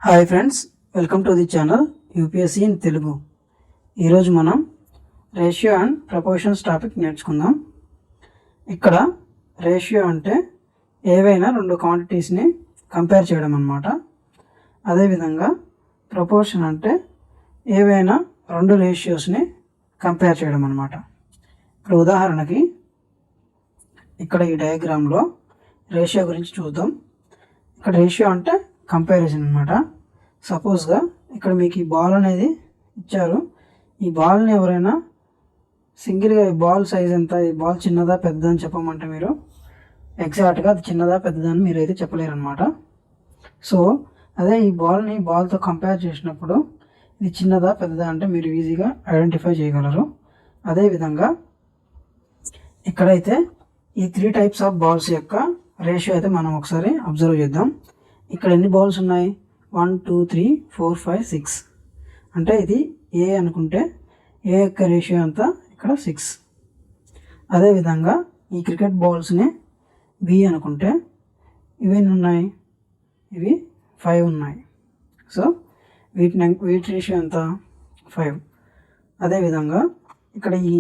Hi friends, welcome to the channel UPSC in Telugu. ఈరోజు మనం ratio and proportions topic నేర్చుకుందాం. ఇక్కడ రేషియో అంటే ఏవైనా రెండు క్వాంటిటీస్ని కంపేర్ చేయడం అన్నమాట. అదేవిధంగా ప్రపోర్షన్ అంటే ఏవైనా రెండు రేషియోస్ని కంపేర్ చేయడం అన్నమాట. ఇప్పుడు ఉదాహరణకి ఇక్కడ ఈ డయాగ్రామ్లో రేషియో గురించి చూద్దాం. ఇక్కడ రేషియో అంటే కంపారిజన్ అనమాట. సపోజ్గా ఇక్కడ మీకు ఈ బాల్ అనేది ఇచ్చారు. ఈ బాల్ని ఎవరైనా సింగిల్గా ఈ బాల్ సైజ్ ఎంత, ఈ బాల్ చిన్నదా పెద్దదా అని చెప్పమంటే మీరు ఎగ్జాక్ట్గా అది చిన్నదా పెద్దదా అని మీరు అయితే చెప్పలేరు అనమాట. సో అదే ఈ బాల్ని బాల్తో కంపేర్ చేసినప్పుడు ఇది చిన్నదా పెద్దదా అంటే మీరు ఈజీగా ఐడెంటిఫై చేయగలరు. అదేవిధంగా ఇక్కడైతే ఈ 3 టైప్స్ ఆఫ్ బాల్స్ యొక్క రేషియో అయితే మనం ఒకసారి అబ్జర్వ్ చేద్దాం. ఇక్కడ ఎన్ని బాల్స్ ఉన్నాయి? 1 2 3 4 5 6. అంటే ఇది ఏ అనుకుంటే ఏ యొక్క రేషియో అంతా ఇక్కడ 6. అదేవిధంగా ఈ క్రికెట్ బాల్స్ని బి అనుకుంటే ఇవి ఎన్ని ఉన్నాయి? ఇవి 5 ఉన్నాయి. సో వీటి రేషియో ఎంత? 5. అదేవిధంగా ఇక్కడ ఈ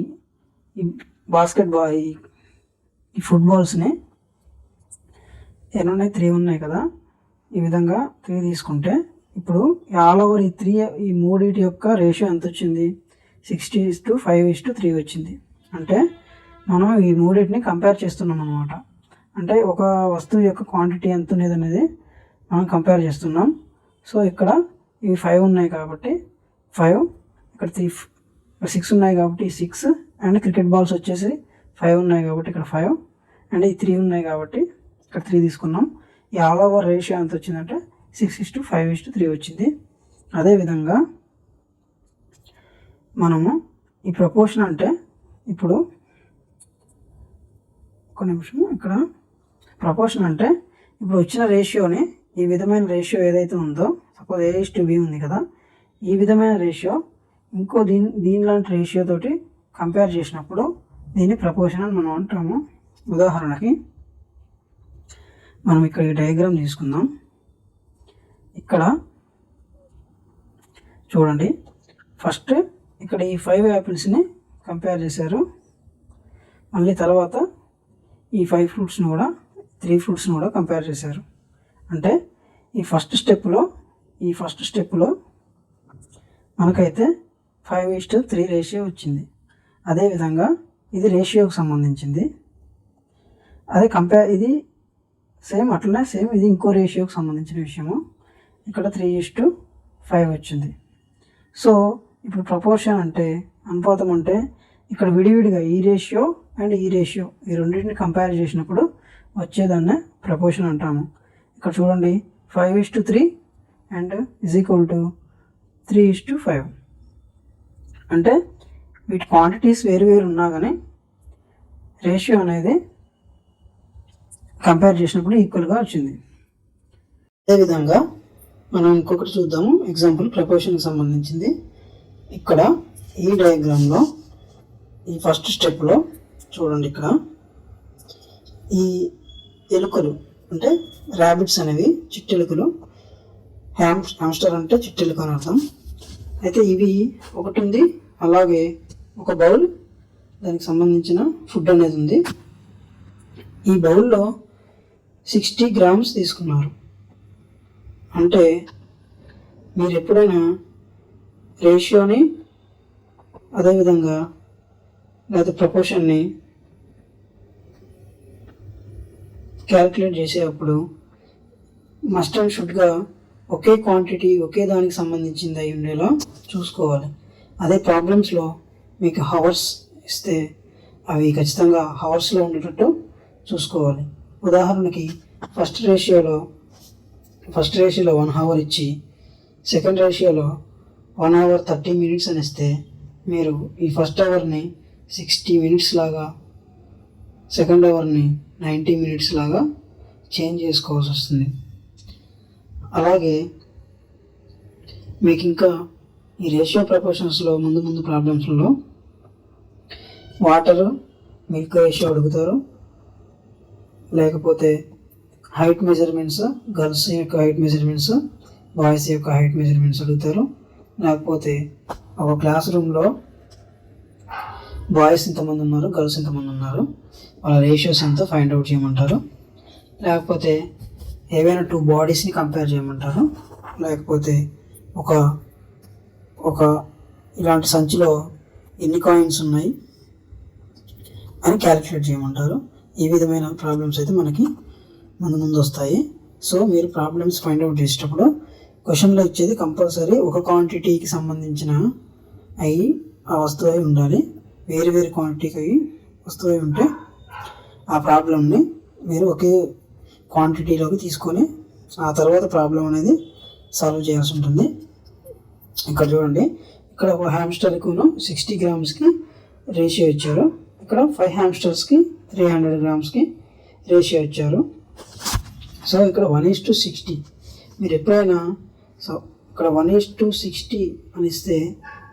బాస్కెట్బాల్ ఈ ఫుట్బాల్స్ని ఎన్ని ఉన్నాయి? 3 ఉన్నాయి కదా. ఈ విధంగా 3 తీసుకుంటే ఇప్పుడు ఆల్ ఓవర్ ఈ మూడింటి యొక్క రేషియో ఎంత వచ్చింది? 60:5:3 వచ్చింది. అంటే మనం ఈ మూడింటిని కంపేర్ చేస్తున్నాం అన్నమాట. అంటే ఒక వస్తువు యొక్క క్వాంటిటీ ఎంత ఉన్నది అనేది మనం కంపేర్ చేస్తున్నాం. సో ఇక్కడ ఇవి 5 ఉన్నాయి కాబట్టి 5, ఇక్కడ 6 ఉన్నాయి కాబట్టి 6, అండ్ క్రికెట్ బాల్స్ వచ్చేసి 5 ఉన్నాయి కాబట్టి ఇక్కడ 5, అండ్ ఈ 3 ఉన్నాయి కాబట్టి ఇక్కడ 3 తీసుకున్నాం. ఈ ఆల్ ఓవర్ రేషియో ఎంత వచ్చిందంటే 6:5:3 వచ్చింది. అదేవిధంగా మనము ఈ ప్రపోర్షన్ అంటే ఇప్పుడు ఒక నిమిషం, ఇక్కడ ప్రపోర్షన్ అంటే ఇప్పుడు వచ్చిన రేషియోని ఈ విధమైన రేషియో ఏదైతే ఉందో, సపోజ్ A:B ఉంది కదా, ఈ విధమైన రేషియో ఇంకో దీనిలాంటి రేషియో తోటి కంపేర్ చేసినప్పుడు దీన్ని ప్రపోర్షన్ అని మనం అంటాము. ఉదాహరణకి మనం ఇక్కడ ఈ డయాగ్రామ్ తీసుకుందాం. ఇక్కడ చూడండి, ఫస్ట్ ఇక్కడ ఈ 5 యాపిల్స్ని కంపేర్ చేశారు. మళ్ళీ తర్వాత ఈ 5 ఫ్రూట్స్ని కూడా 3 ఫ్రూట్స్ని కూడా కంపేర్ చేశారు. అంటే ఈ ఫస్ట్ స్టెప్లో మనకైతే 5:3 రేషియో వచ్చింది. అదేవిధంగా ఇది రేషియోకి సంబంధించింది. అదే ఇది అట్లనే ఇది ఇంకో రేషియోకి సంబంధించిన విషయము. ఇక్కడ 3:5 వచ్చింది. సో ఇప్పుడు ప్రపోర్షన్ అంటే అనుపాతం అంటే ఇక్కడ విడివిడిగా ఈ రేషియో అండ్ ఈ రేషియో ఈ రెండింటిని కంపేర్ చేసినప్పుడు వచ్చేదాన్నే ప్రపోర్షన్ అంటాము. ఇక్కడ చూడండి, 5:3 అండ్ = 3:5. అంటే వీటి క్వాంటిటీస్ వేరు ఉన్నా కానీ రేషియో అనేది కంపేర్ చేసినప్పుడు ఈక్వల్గా వచ్చింది. అదేవిధంగా మనం ఇంకొకటి చూద్దాము. ఎగ్జాంపుల్ ప్రపోర్షన్కి సంబంధించింది. ఇక్కడ ఈ డయాగ్రామ్లో ఈ ఫస్ట్ స్టెప్లో చూడండి, ఇక్కడ ఈ ఎలుకలు అంటే ర్యాబిట్స్ అనేవి చిట్టెలుకలు, హ్యామ్స్టర్ అంటే చిట్టెలుక అని అర్థం. అయితే ఇవి ఒకటి ఉంది, అలాగే ఒక బౌల్ దానికి సంబంధించిన ఫుడ్ అనేది ఉంది. ఈ బౌల్లో 60 గ్రామ్స్ తీసుకున్నారు. అంటే మీరు ఎప్పుడైనా రేషియోని అదేవిధంగా లేదా ప్రపోర్షన్ని క్యాల్కులేట్ చేసేటప్పుడు మస్ట్ అండ్ షుడ్గా ఒకే క్వాంటిటీ ఒకే దానికి సంబంధించింది అయి ఉండేలా చూసుకోవాలి. అదే ప్రాబ్లమ్స్లో మీకు హవర్స్ ఇస్తే అవి ఖచ్చితంగా హవర్స్లో ఉండేటట్టు చూసుకోవాలి. ఉదాహరణకి ఫస్ట్ రేషియోలో 1 అవర్ ఇచ్చి సెకండ్ రేషియోలో 1 అవర్ 30 మినిట్స్ అని ఇస్తే మీరు ఈ ఫస్ట్ అవర్ని 60 మినిట్స్ లాగా, సెకండ్ అవర్ని 90 మినిట్స్ లాగా చేంజ్ చేసుకోవాల్సి వస్తుంది. అలాగే మీకు ఇంకా ఈ రేషియో ప్రపోర్షన్స్లో ముందు ప్రాబ్లమ్స్లో వాటర్ మిల్క్ రేషియో అడుగుతారు, లేకపోతే హైట్ మెజర్మెంట్స్, గర్ల్స్ యొక్క హైట్ మెజర్మెంట్స్, బాయ్స్ యొక్క హైట్ మెజర్మెంట్స్ అడుగుతారు, లేకపోతే ఒక క్లాస్ రూమ్లో బాయ్స్ ఎంతమంది ఉన్నారు, గర్ల్స్ ఎంతమంది ఉన్నారు, వాళ్ళ రేషియోస్ ఎంత ఫైండ్ అవుట్ చేయమంటారు, లేకపోతే ఏవైనా 2 బాడీస్ని కంపేర్ చేయమంటారు, లేకపోతే ఒక ఒక ఇలాంటి సంచిలో ఎన్ని కాయిన్స్ ఉన్నాయి అని క్యాలిక్యులేట్ చేయమంటారు. ఈ విధమైన ప్రాబ్లమ్స్ అయితే మనకి ముందు వస్తాయి. సో మీరు ప్రాబ్లమ్స్ ఫైండ్ అవుట్ చేసేటప్పుడు క్వశ్చన్లో ఇచ్చేది కంపల్సరీ ఒక క్వాంటిటీకి సంబంధించిన ఆ వస్తువు అయి ఉండాలి. వేరు వేరు క్వాంటిటీకి వస్తువు అయి ఉంటే ఆ ప్రాబ్లమ్ని మీరు ఒకే క్వాంటిటీలోకి తీసుకొని ఆ తర్వాత ప్రాబ్లం అనేది సాల్వ్ చేయాల్సి ఉంటుంది. ఇక్కడ చూడండి, ఇక్కడ ఒక హ్యామ్స్టర్కు 60 గ్రామ్స్కి రేషియో ఇచ్చారు, ఇక్కడ 5 హ్యామ్స్టర్స్కి 300 గ్రామ్స్కి రేషియో ఇచ్చారు. సో ఇక్కడ 1:60 మీరు ఎప్పుడైనా ఇక్కడ 1:60 అని ఇస్తే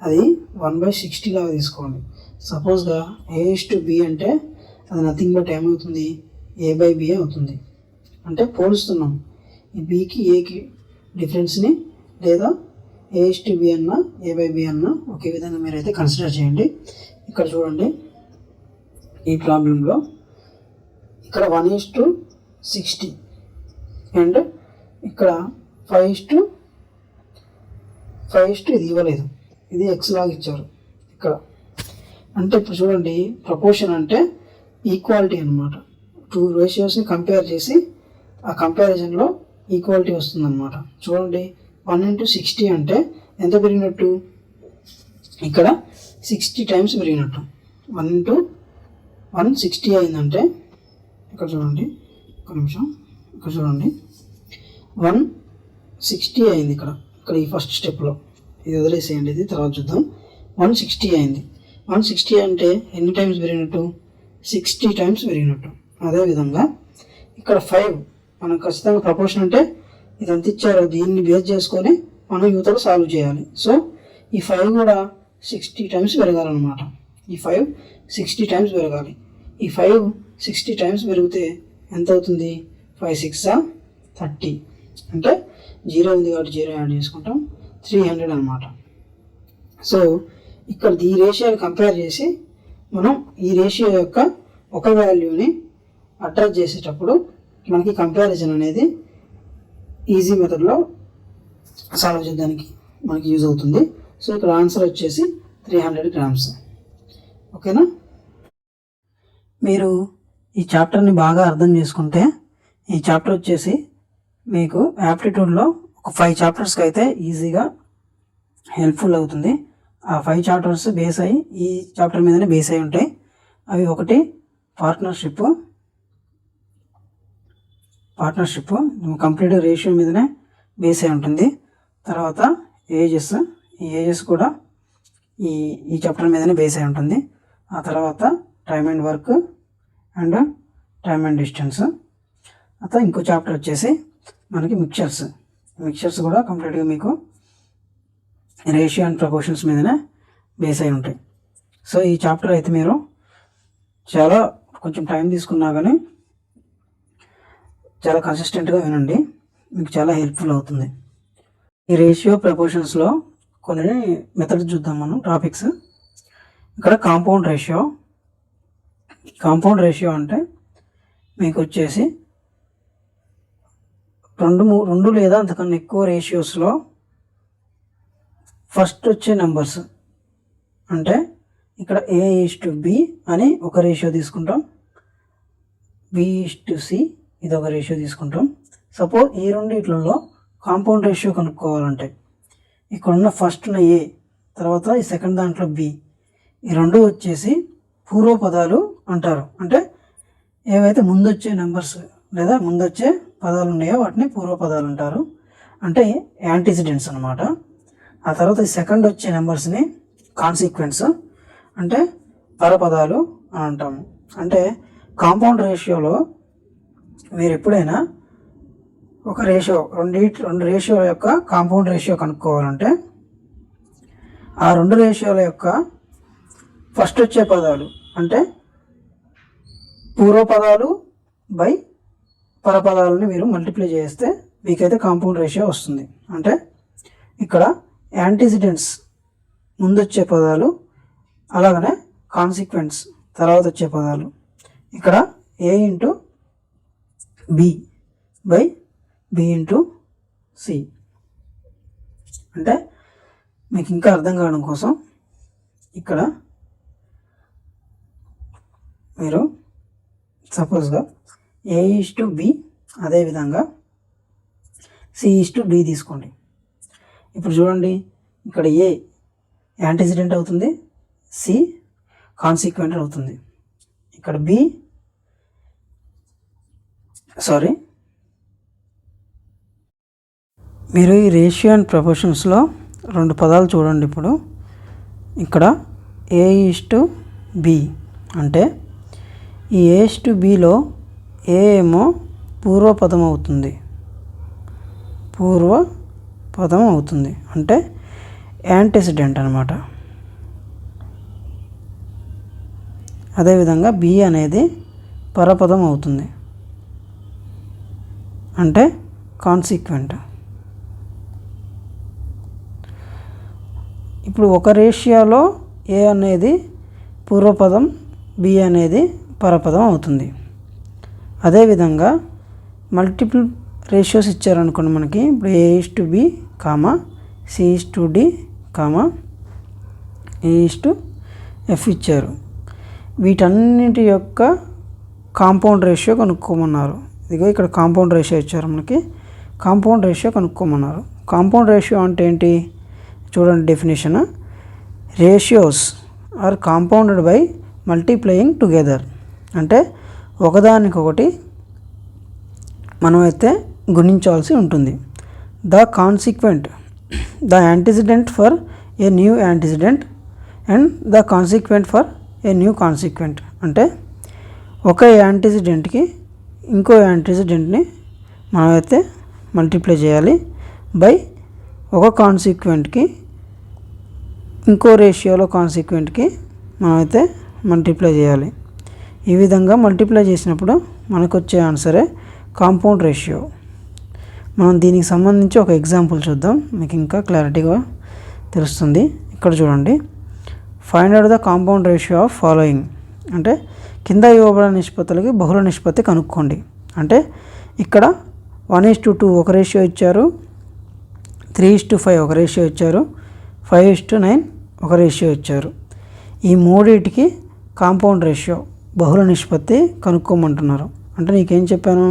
అది 1/60 లాగా తీసుకోండి. సపోజ్గా A:B అంటే అది నథింగ్ బట్ ఏమవుతుంది, A/B అవుతుంది. అంటే పోలుస్తున్నాం ఈ Bకి Aకి డిఫరెన్స్ని, లేదా A:B అన్నా A/B అన్నా ఒకే విధంగా మీరైతే కన్సిడర్ చేయండి. ఇక్కడ చూడండి, ఈ ప్రాబ్లంలో ఇక్కడ 1:60 అండ్ ఇక్కడ 5:5 ఇది ఇవ్వలేదు, ఇది X లాగా ఇచ్చారు ఇక్కడ. అంటే ఇప్పుడు చూడండి, ప్రపోర్షన్ అంటే ఈక్వాలిటీ అనమాట. 2 రేషియోస్ని కంపేర్ చేసి ఆ కంపారిజన్లో ఈక్వాలిటీ వస్తుంది అనమాట. చూడండి, 1:60 అంటే ఎంత పెరిగినట్టు, ఇక్కడ 60 టైమ్స్ పెరిగినట్టు. 1:160 అయిందంటే ఇక్కడ చూడండి, ఒక నిమిషం, ఇక్కడ చూడండి 160 అయింది. ఇక్కడ ఈ ఫస్ట్ స్టెప్లో ఇది వదిలేసేయండి, ఇది తర్వాత చూద్దాం. 160 అయింది. 160 అంటే ఎన్ని టైమ్స్ పెరిగినట్టు, 60 టైమ్స్ పెరిగినట్టు. అదేవిధంగా ఇక్కడ 5 మనం ఖచ్చితంగా ప్రపోర్షన్ అంటే ఇది ఎంత ఇచ్చారో దీన్ని బేస్ చేసుకొని మనం యూతలో సాల్వ్ చేయాలి. సో ఈ 5 కూడా 60 టైమ్స్ పెరగాలన్నమాట. ఈ 5 60 టైమ్స్ పెరగాలి. ఈ 5 60 టైమ్స్ పెరిగితే ఎంత అవుతుంది, 5 6 30. అంటే 0 ఉంది కాబట్టి 0 యాడ్ చేసుకుంటాం, 300 అనమాట. సో ఇక్కడ ఈ రేషియోని కంపేర్ చేసి మనం ఈ రేషియో యొక్క ఒక వాల్యూని అటాచ్ చేసేటప్పుడు మనకి కంపారిజన్ అనేది ఈజీ మెథడ్లో సాల్వ్ చేయడానికి మనకి యూజ్ అవుతుంది. సో ఇక్కడ ఆన్సర్ వచ్చేసి 300 గ్రామ్స్. ఓకేనా? మీరు ఈ చాప్టర్ని బాగా అర్థం చేసుకుంటే ఈ చాప్టర్ వచ్చేసి మీకు యాప్టిట్యూడ్లో ఒక 5 చాప్టర్స్కి అయితే ఈజీగా హెల్ప్ఫుల్ అవుతుంది. ఆ 5 చాప్టర్స్ బేస్ అయ్యి ఈ చాప్టర్ మీదనే బేస్ అయి ఉంటాయి. అవి ఒకటి పార్ట్నర్షిప్ కంప్లీట్ రేషియో మీదనే బేస్ అయి ఉంటుంది. తర్వాత ఏజెస్, ఈ ఏజెస్ కూడా ఈ చాప్టర్ మీదనే బేస్ అయి ఉంటుంది. ఆ తర్వాత time and work and time and distance. తర్వాత ఇంకో చాప్టర్ వచ్చేసి మనకి మిక్చర్స్ కూడా కంప్లీట్గా మీకు రేషియో అండ్ ప్రపోర్షన్స్ మీదనే బేస్ అయి ఉంటాయి. సో ఈ చాప్టర్ అయితే మీరు చాలా కొంచెం టైం తీసుకున్నా కానీ చాలా కన్సిస్టెంట్గా వినండి, మీకు చాలా హెల్ప్ఫుల్ అవుతుంది. ఈ రేషియో ప్రపోర్షన్స్లో కొన్ని మెథడ్స్ చూద్దాం మనం, టాపిక్స్. ఇక్కడ కాంపౌండ్ రేషియో అంటే మీకు వచ్చేసి రెండు లేదా అంతకన్నా ఎక్కువ రేషియోస్లో ఫస్ట్ వచ్చే నెంబర్స్, అంటే ఇక్కడ A:B అని ఒక రేషియో తీసుకుంటాం, B:C ఇది ఒక రేషియో తీసుకుంటాం. సపోజ్ ఈ రెండిట్లలో కాంపౌండ్ రేషియో కనుక్కోవాలంటే ఇక్కడున్న ఫస్ట్ ఉన్న A, తర్వాత ఈ సెకండ్ దాంట్లో B, ఈ రెండు వచ్చేసి పూర్వపదాలు అంటారు. అంటే ఏవైతే ముందొచ్చే నెంబర్స్ లేదా ముందొచ్చే పదాలు ఉన్నాయో వాటిని పూర్వపదాలు అంటారు, అంటే యాంటిసిడెంట్స్ అనమాట. ఆ తర్వాత ఈ సెకండ్ వచ్చే నెంబర్స్ని కాన్సిక్వెన్స్, అంటే పరపదాలు అని అంటాము. అంటే కాంపౌండ్ రేషియోలో మీరు ఎప్పుడైనా ఒక రేషియో రెండు రేషియో యొక్క కాంపౌండ్ రేషియో కనుక్కోవాలంటే ఆ రెండు రేషియోల యొక్క ఫస్ట్ వచ్చే పదాలు అంటే పూర్వపదాలు బై పరపదాలని మీరు మల్టిప్లై చేస్తే మీకైతే కాంపౌండ్ రేషియో వస్తుంది. అంటే ఇక్కడ యాంటిసిడెంట్స్ ముందు వచ్చే పదాలు, అలాగనే కాన్సిక్వెన్స్ తర్వాత వచ్చే పదాలు. ఇక్కడ A into B by B into C. అంటే మీకు ఇంకా అర్థం కావడం కోసం ఇక్కడ మీరు సపోజ్గా A:B, అదేవిధంగా C:D తీసుకోండి. ఇప్పుడు చూడండి, ఇక్కడ A యాంటిసిడెంట్ అవుతుంది, C కాన్సిక్వెంట్ అవుతుంది. ఇక్కడ మీరు ఈ రేషియో అండ్ ప్రపోర్షన్స్లో 2 పదాలు చూడండి. ఇప్పుడు ఇక్కడ A:B అంటే ఈ A:Bలో A ఏమో పూర్వపదం అవుతుంది, అంటే యాంటిసిడెంట్ అనమాట. అదేవిధంగా B అనేది పరపదం అవుతుంది, అంటే కాన్సిక్వెంట్. ఇప్పుడు ఒక రేషియోలో A అనేది పూర్వపదం, B అనేది పరపదం అవుతుంది. అదేవిధంగా మల్టిపుల్ రేషియోస్ ఇచ్చారనుకోండి మనకి. ఇప్పుడు A:B, C:D, A:F ఇచ్చారు. వీటన్నిటి యొక్క కాంపౌండ్ రేషియో కనుక్కోమన్నారు. ఇదిగో ఇక్కడ కాంపౌండ్ రేషియో ఇచ్చారు మనకి. కాంపౌండ్ రేషియో కనుక్కోమన్నారు. కాంపౌండ్ రేషియో అంటే ఏంటి చూడండి definition. Ratios are compounded by multiplying together. అంటే ఒకదానికొకటి మనమైతే గుణించాల్సి ఉంటుంది. The antecedent for a new antecedent and the consequent for a new consequent. అంటే ఒక యాంటిసిడెంట్కి ఇంకో యాంటిసిడెంట్ని మనమైతే మల్టిప్లై చేయాలి బై ఒక కాన్సిక్వెంట్కి ఇంకో రేషియోలో కాన్సిక్వెంట్కి మనమైతే మల్టిప్లై చేయాలి. ఈ విధంగా మల్టిప్లై చేసినప్పుడు మనకు వచ్చే ఆన్సరే కాంపౌండ్ రేషియో. మనం దీనికి సంబంధించి ఒక ఎగ్జాంపుల్ చూద్దాం, మీకు ఇంకా క్లారిటీగా తెలుస్తుంది. ఇక్కడ చూడండి, find out the compound ratio of following. అంటే కింద ఇవ్వబడిన నిష్పత్తులకి బహుళ నిష్పత్తి కనుక్కోండి. అంటే ఇక్కడ 1:2 ఒక రేషియో ఇచ్చారు, 3:5 ఒక రేషియో ఇచ్చారు, 5:9 ఒక రేషియో ఇచ్చారు. ఈ మూడింటికి కాంపౌండ్ రేషియో బహుళ నిష్పత్తి కనుక్కోమంటున్నారు. అంటే నీకేం చెప్పాను,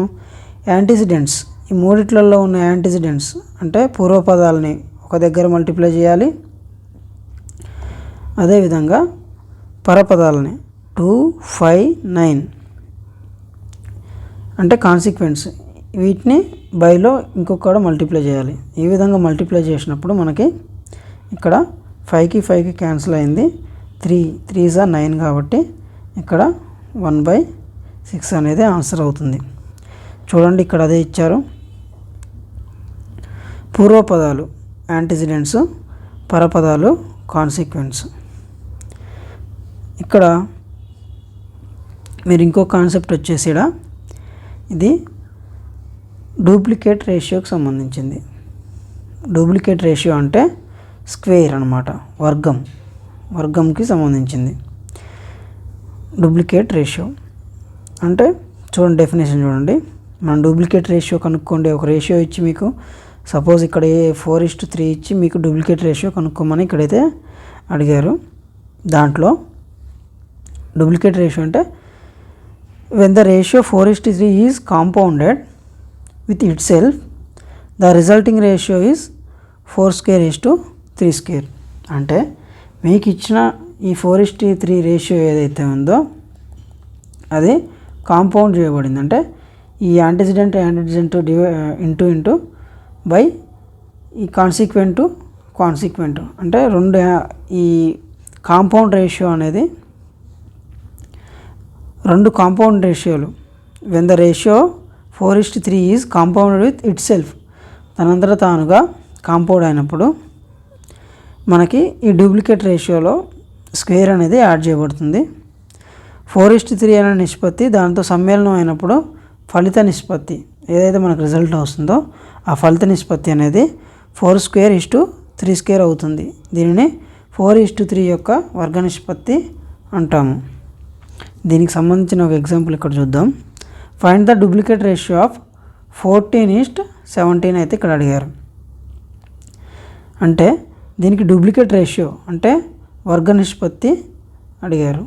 యాంటిసిడెంట్స్, ఈ మూడిట్లలో ఉన్న యాంటిసిడెంట్స్ అంటే పూర్వపదాలని ఒక దగ్గర మల్టిప్లై చేయాలి. అదేవిధంగా పరపదాలని 2, 5, 9 అంటే కాన్సిక్వెన్స్, వీటిని బైలో ఇంకొకడ మల్టిప్లై చేయాలి. ఈ విధంగా మల్టిప్లై చేసినప్పుడు మనకి ఇక్కడ 5కి క్యాన్సిల్ అయింది, 3 9 కాబట్టి ఇక్కడ 1/6 అనేది ఆన్సర్ అవుతుంది. చూడండి, ఇక్కడ అదే ఇచ్చారు. పూర్వపదాలు యాంటిసిడెంట్స్, పరపదాలు కాన్సిక్వెన్స్. ఇక్కడ మీరు ఇంకో కాన్సెప్ట్ వచ్చేసి ఇది డూప్లికేట్ రేషియోకి సంబంధించింది. డూప్లికేట్ రేషియో అంటే స్క్వేర్ అన్నమాట, వర్గంకి సంబంధించింది. డూప్లికేట్ రేషియో అంటే చూడండి, డెఫినేషన్ చూడండి. మనం డూప్లికేట్ రేషియో కనుక్కోండి. ఒక రేషియో ఇచ్చి మీకు సపోజ్ ఇక్కడ 4:3 ఇచ్చి మీకు డూప్లికేట్ రేషియో కనుక్కోమని ఇక్కడైతే అడిగారు. దాంట్లో డూప్లికేట్ రేషియో అంటే when the ratio 4:3 is compounded with itself, the resulting ratio is 4^3. అంటే మీకు ఇచ్చిన ఈ 4:3 రేషియో ఏదైతే ఉందో అది కాంపౌండ్ చేయబడింది. అంటే ఈ యాంటిసిడెంట్ ఇంటూ బై ఈ కాన్సిక్వెంట్ అంటే రెండు ఈ కాంపౌండ్ రేషియో అనేది రెండు కాంపౌండ్ రేషియోలు. When the ratio 4:3 is compounded with itself, తనంతట తానుగా కాంపౌండ్ అయినప్పుడు మనకి ఈ డూప్లికేట్ రేషియోలో స్క్వేర్ అనేది యాడ్ చేయబడుతుంది. 4:3 అనే నిష్పత్తి దాంతో సమ్మేళనం అయినప్పుడు ఫలిత నిష్పత్తి ఏదైతే మనకు రిజల్ట్ వస్తుందో ఆ ఫలిత నిష్పత్తి అనేది 4² 3² అవుతుంది. దీనిని 4:3 యొక్క వర్గ నిష్పత్తి అంటాము. దీనికి సంబంధించిన ఒక ఎగ్జాంపుల్ ఇక్కడ చూద్దాం. Find the duplicate ratio of 14:17 అయితే ఇక్కడ అడిగారు. అంటే దీనికి డూప్లికేట్ రేషియో అంటే వర్గ నిష్పత్తి అడిగారు.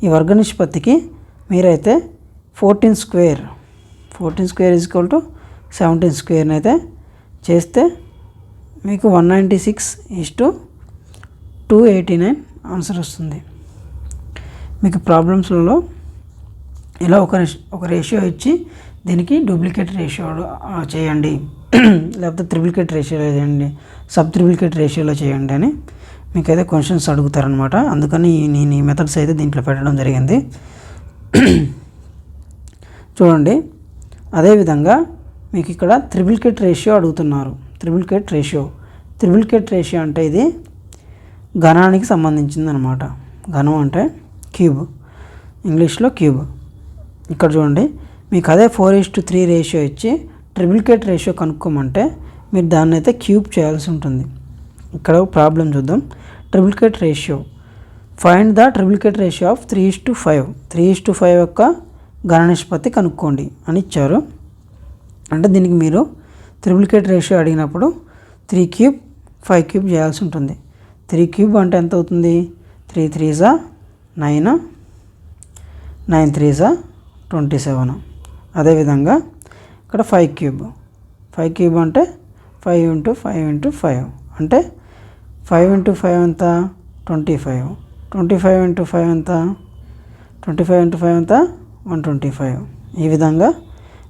ఈ వర్గ నిష్పత్తికి మీరైతే 14² 17² అయితే చేస్తే మీకు 196:289 ఆన్సర్ వస్తుంది. మీకు ప్రాబ్లమ్స్లలో ఇలా ఒక రేషియో ఇచ్చి దీనికి డూప్లికేట్ రేషియో చేయండి, లేకపోతే ట్రిప్లికేట్ రేషియోలో చేయండి, సబ్ ట్రిప్లికేట్ రేషియోలో చేయండి అని మీకైతే క్వశ్చన్స్ అడుగుతారనమాట. అందుకని నేను ఈ మెథడ్స్ అయితే దీంట్లో పెట్టడం జరిగింది. చూడండి, అదేవిధంగా మీకు ఇక్కడ ట్రిప్లికేట్ రేషియో అడుగుతున్నారు. ట్రిప్లికేట్ రేషియో అంటే ఇది ఘనానికి సంబంధించింది అనమాట. ఘనం అంటే క్యూబ్, ఇంగ్లీష్లో క్యూబ్. ఇక్కడ చూడండి, మీకు అదే 4:3 రేషియో ఇచ్చి ట్రిప్లికేట్ రేషియో కనుక్కోమంటే మీరు దాన్ని అయితే క్యూబ్ చేయాల్సి ఉంటుంది. ఇక్కడ ప్రాబ్లం చూద్దాం. Triplicate ratio, find the triplicate ratio of 3:5. 3:5 యొక్క ఘన నిష్పత్తి కనుక్కోండి అని ఇచ్చారు. అంటే దీనికి మీరు ట్రిప్లికేట్ రేషియో అడిగినప్పుడు 3³ 5³ చేయాల్సి ఉంటుంది. 3³ అంటే ఎంత అవుతుంది? 3 3s 9, 9 3s 27. అదేవిధంగా ఇక్కడ 5³ అంటే 5 × 5 × 5 అంటే 5 × 5 ఎంత? 25. 25 × 5 ఎంత? 25 × 5 ఎంత? 125. ఈ విధంగా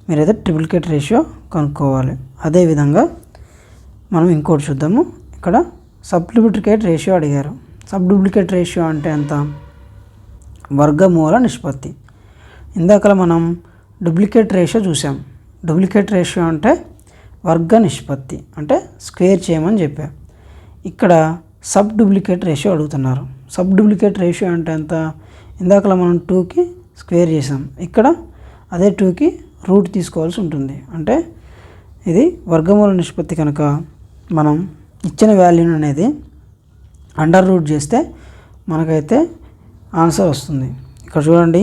మీరైతే ట్రిప్లికేట్ రేషియో కనుక్కోవాలి. అదేవిధంగా మనం ఇంకోటి చూద్దాము. ఇక్కడ సబ్ డూప్లికేట్ రేషియో అడిగారు. సబ్ డూప్లికేట్ రేషియో అంటే ఎంత? వర్గమూల నిష్పత్తి. ఇందాక మనం డూప్లికేట్ రేషియో చూసాం. డూప్లికేట్ రేషియో అంటే వర్గ నిష్పత్తి, అంటే స్క్వేర్ చేయమని చెప్పా. ఇక్కడ సబ్ డూప్లికేట్ రేషియో అడుగుతున్నారు. సబ్ డూప్లికేట్ రేషియో అంటే ఎంత? ఇందాక మనం 2కి స్క్వేర్ చేసాం, ఇక్కడ అదే 2కి రూట్ తీసుకోవాల్సి ఉంటుంది. అంటే ఇది వర్గమూల నిష్పత్తి కనుక మనం ఇచ్చిన వాల్యూని అనేది అండర్ రూట్ చేస్తే మనకైతే ఆన్సర్ వస్తుంది. ఇక్కడ చూడండి,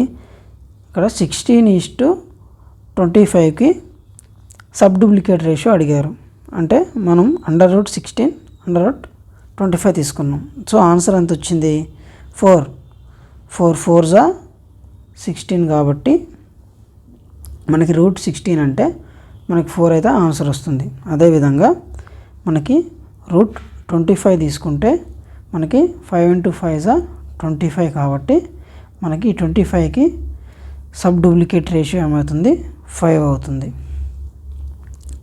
ఇక్కడ 16:25కి సబ్ డూప్లికేట్ రేషియో అడిగారు. అంటే మనం అండర్ రూట్ 16 అండర్ రూట్ 25 తీసుకున్నాం. సో ఆన్సర్ ఎంత వచ్చింది? 4 4s 16 కాబట్టి మనకి రూట్ 16 అంటే మనకి 4 అయితే ఆన్సర్ వస్తుంది. అదేవిధంగా మనకి రూట్ 25 తీసుకుంటే మనకి 5 × 5 25 కాబట్టి మనకి 25కి సబ్ డూప్లికేట్ రేషియో ఏమవుతుంది? 5 అవుతుంది.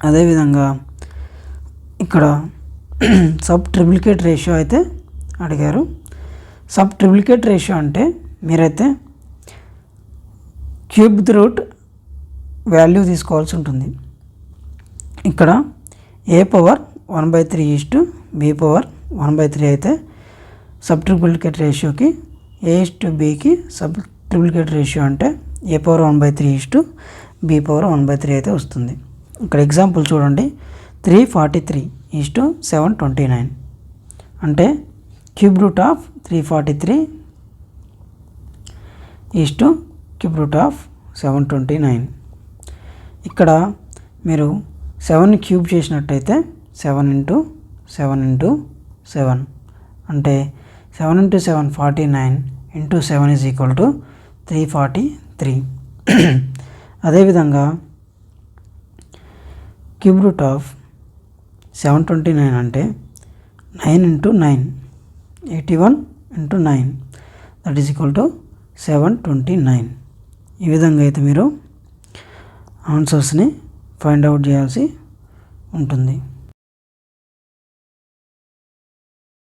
అదేవిధంగా ఇక్కడ సబ్ ట్రిప్లికేట్ రేషియో అయితే అడిగారు. సబ్ ట్రిప్లికేట్ రేషియో అంటే మీరైతే క్యూబ్డ్ రూట్ వాల్యూ తీసుకోవాల్సి ఉంటుంది. ఇక్కడ a⁴ 1/3 అయితే సబ్ ట్రిప్లికేట్ రేషియోకి a:b సబ్ ట్రిప్లికేట్ రేషియో అంటే a⁴ 1/3 అయితే వస్తుంది. ఇక్కడ ఎగ్జాంపుల్ చూడండి, 343:729 అంటే cube root of 343 cube root of 729. ఇక్కడ మీరు 7ని క్యూబ్ చేసినట్టయితే 7 × 7 × 7 అంటే 7 × 7 49 × 7 = 343. అదేవిధంగా క్యూబ్ రూట్ ఆఫ్ 729 అంటే 9 × 9 81 × 9 దట్ ఈజ్ ఈక్వల్ టు 729. ఈ విధంగా అయితే మీరు ఆన్సర్స్ని ఫైండ్ అవుట్ చేయాల్సి ఉంటుంది.